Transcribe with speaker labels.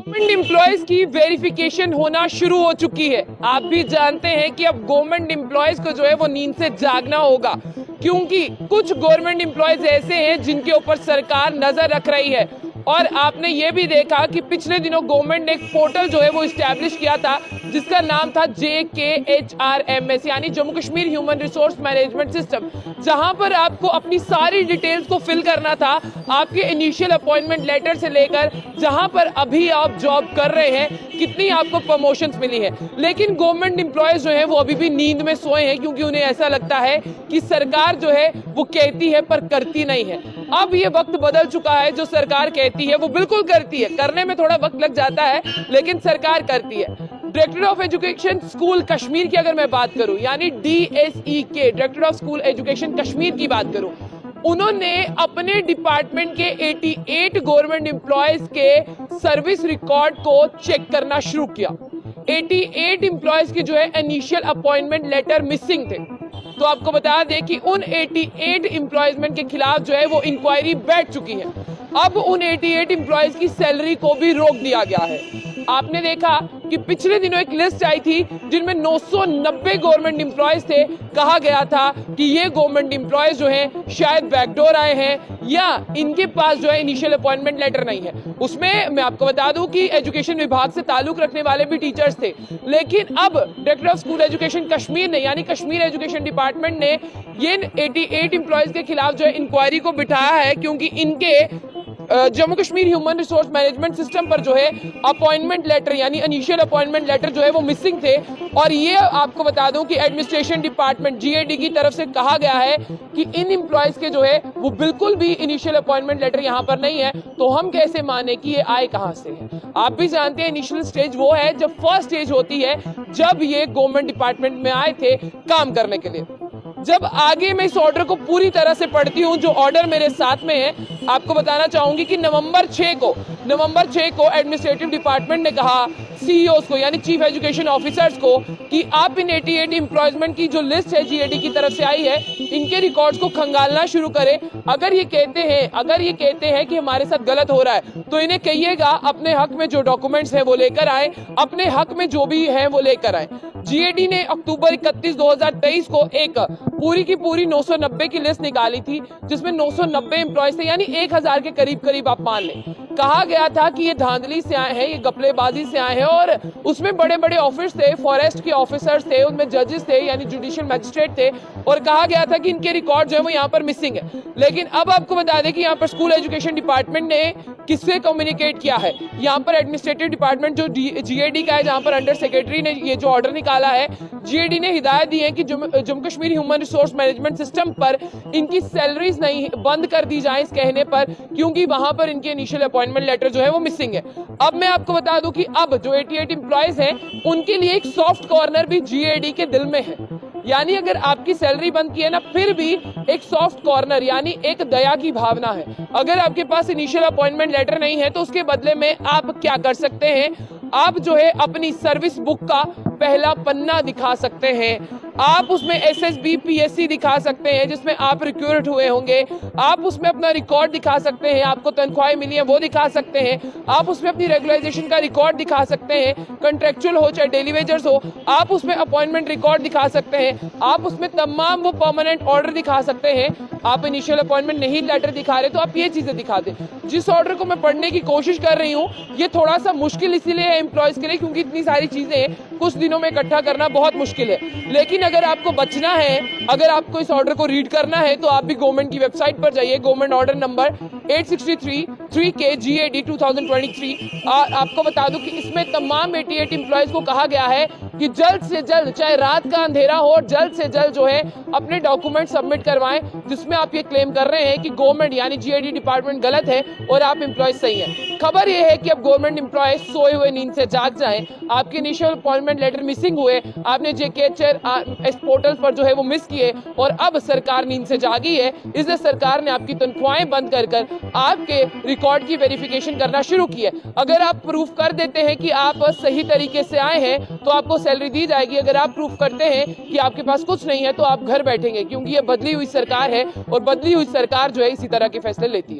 Speaker 1: Government employees की verification होना शुरू हो चुकी है। आप भी जानते हैं कि अब गवर्नमेंट एम्प्लॉयज को जो है वो नींद से जागना होगा, क्योंकि कुछ गवर्नमेंट एम्प्लॉयज ऐसे हैं जिनके ऊपर सरकार नजर रख रही है। और आपने ये भी देखा कि पिछले दिनों गवर्नमेंट ने एक पोर्टल जो है वो इस्टेब्लिश किया था जिसका नाम था JKHRMS यानी Jammu Kashmir human resource management system, जहां पर आपको अपनी सारी डिटेल्स को फिल करना था, आपके इनिशियल अपॉइंटमेंट लेटर से लेकर जहां पर अभी आप जॉब कर रहे हैं, कितनी आपको प्रमोशंस मिली है। लेकिन गवर्नमेंट एम्प्लॉयज जो है वो अभी भी नींद में सोए हैं, क्योंकि उन्हें ऐसा लगता है कि सरकार जो है वो कहती है पर करती नहीं है। अब ये वक्त बदल चुका है, जो सरकार कहती है वो बिल्कुल करती है, करने में थोड़ा वक्त लग जाता है लेकिन सरकार करती है। Director of education school Kashmir की अगर मैं बात करूं, यानी DSEK, director of school education Kashmir की बात करूं, उन्होंने अपने डिपार्टमेंट के 88 गवर्नमेंट एम्प्लॉयज के सर्विस रिकॉर्ड को चेक करना शुरू किया। 88 एम्प्लॉयज के जो है इनिशियल अपॉइंटमेंट लेटर मिसिंग थे। तो आपको बता दें कि उन 88 एम्प्लॉयजमेंट के खिलाफ जो है वो इंक्वायरी बैठ चुकी है। अब उन 88 एम्प्लॉयज की सैलरी को भी रोक दिया गया है। आपने देखा कि पिछले दिनों एक लिस्ट आई थी जिनमें 990 गवर्नमेंट एम्प्लॉयज थे। कहा गया था कि ये गवर्नमेंट एम्प्लॉयज जो हैं शायद बैकडोर आए हैं या इनके पास जो है इनिशियल अपॉइंटमेंट लेटर नहीं है। उसमें मैं आपको बता दूं कि एजुकेशन विभाग से ताल्लुक रखने वाले भी टीचर्स थे। लेकिन अब director of school education Kashmir ने, यानी कश्मीर एजुकेशन डिपार्टमेंट ने, ये 88 एम्प्लॉयज के खिलाफ जो है इंक्वायरी को बिठाया है, क्योंकि इनके Jammu Kashmir human resource management system पर जो है अपॉइंटमेंट लेटर यानी इनिशियल अपॉइंटमेंट लेटर जो है वो मिसिंग थे। और ये आपको बता दूं कि एडमिनिस्ट्रेशन डिपार्टमेंट GAD की तरफ से कहा गया है कि इन एम्प्लॉयज के जो है वो बिल्कुल भी इनिशियल अपॉइंटमेंट लेटर यहाँ पर नहीं है। तो हम कैसे माने कि ये आए कहाँ से है? आप भी जानते हैं इनिशियल स्टेज वो है जब फर्स्ट स्टेज होती है, जब ये गवर्नमेंट डिपार्टमेंट में आए थे काम करने के लिए। जब आगे मैं इस ऑर्डर को पूरी तरह से पढ़ती हूं, जो ऑर्डर मेरे साथ में है, आपको बताना चाहूंगी कि नवंबर 6 को एडमिनिस्ट्रेटिव डिपार्टमेंट ने कहा CEOs को, यानी चीफ एजुकेशन ऑफिसर्स को, कि आप इन 88 एम्प्लॉयमेंट की जो लिस्ट है GAD की तरफ से आई है, इनके रिकॉर्ड्स को खंगालना शुरू करें। अगर ये कहते हैं कि हमारे साथ गलत हो रहा है, तो इन्हें कहिएगा अपने हक में जो डॉक्यूमेंट्स हैं वो लेकर आए, अपने हक में जो भी है वो लेकर आए। GAD ने अक्टूबर 31, 2023 को एक पूरी की पूरी 990 की लिस्ट निकाली थी, जिसमें 990 एम्प्लॉयज थे, यानी 1000 के करीब आप मान लें। कहा गया था कि ये धांधली से आए हैं, ये गपलेबाजी से आए हैं, और उसमें बड़े बड़े ऑफिस थे, फॉरेस्ट के ऑफिसर्स थे, उनमें जजेस थे यानी जुडिशियल मैजिस्ट्रेट थे, और कहा गया था कि इनके रिकॉर्ड जो है वो यहाँ पर मिसिंग है। लेकिन अब आपको बता दें कि यहाँ पर स्कूल एजुकेशन डिपार्टमेंट ने किससे कम्युनिकेट किया है। यहाँ पर एडमिनिस्ट्रेटिव डिपार्टमेंट जो GAD का है, जहाँ पर अंडर सेक्रेटरी ने ये जो ऑर्डर निकाला है, GAD ने हिदायत दी है कि Jammu Kashmir human resource management system पर इनकी सैलरीज नहीं बंद कर दी जाए इस कहने पर, क्योंकि वहां पर इनके इनिशियल अपॉइंटमेंट लेटर जो है वो मिसिंग है। अब मैं आपको बता दूं कि अब जो 88 एम्प्लॉयज हैं, उनके लिए एक सॉफ्ट कॉर्नर भी GAD के दिल में है। यानी अगर आपकी सैलरी बंद की है ना, फिर भी एक सॉफ्ट कॉर्नर यानी एक दया की भावना है। अगर आपके पास इनिशियल अपॉइंटमेंट लेटर नहीं है, तो उसके बदले में आप क्या कर सकते हैं? आप जो है अपनी सर्विस बुक का पहला पन्ना दिखा सकते हैं, आप उसमें SSB PSC दिखा सकते हैं जिसमें आप रिक्रूट हुए होंगे, आप उसमें अपना रिकॉर्ड दिखा सकते हैं, आपको तनख्वाहें मिली है वो दिखा सकते हैं, आप उसमें अपनी रेगुलराइजेशन का रिकॉर्ड दिखा सकते हैं, कंट्रेक्चुअल हो चाहे डेली वेजर्स हो, आप उसमें अपॉइंटमेंट रिकॉर्ड दिखा सकते हैं, आप उसमें तमाम वो परमानेंट ऑर्डर दिखा सकते हैं। आप इनिशियल अपॉइंटमेंट नहीं लेटर दिखा रहे तो आप ये चीजें दिखा दें। जिस ऑर्डर को मैं पढ़ने की कोशिश कर रही हूँ, ये थोड़ा सा मुश्किल इसीलिए है एम्प्लॉयज के लिए, क्योंकि इतनी सारी चीजें कुछ दिनों में इकट्ठा करना बहुत मुश्किल है। लेकिन अगर आपको बचना है, अगर आपको इस ऑर्डर को रीड करना है, तो आप भी गवर्नमेंट की वेबसाइट पर जाइए, government order number 863 3K GAD 2023। आपको बता दूं कि इसमें तमाम 88 एम्प्लॉयज को कहा गया है कि जल्द से जल्द, चाहे रात का अंधेरा हो, जल्द से जल्द जो है अपने डॉक्यूमेंट सबमिट करवाएं, जिसमें आप ये क्लेम कर रहे हैं कि गवर्नमेंट यानी GAD डिपार्टमेंट गलत है और आप एम्प्लॉयज सही है। खबर यह है कि अब गवर्नमेंट एम्प्लॉयज सोए हुए नींद से जाग जाएं। आपके इनिशियल अपॉइंटमेंट लेटर मिसिंग हुए, आपने JKHRMS पोर्टल पर जो है वो मिस किए, और अब सरकार नींद से जागी है, इसलिए सरकार ने आपकी तनख्वाहें बंद कर आपके रिकॉर्ड की वेरिफिकेशन करना शुरू की है। अगर आप प्रूफ कर देते हैं कि आप सही तरीके से आए हैं, तो आपको सैलरी दी जाएगी। अगर आप प्रूफ करते हैं कि आपके पास कुछ नहीं है, तो आप घर बैठेंगे, क्योंकि ये बदली हुई सरकार है और बदली हुई सरकार जो है इसी तरह के फैसले लेती है।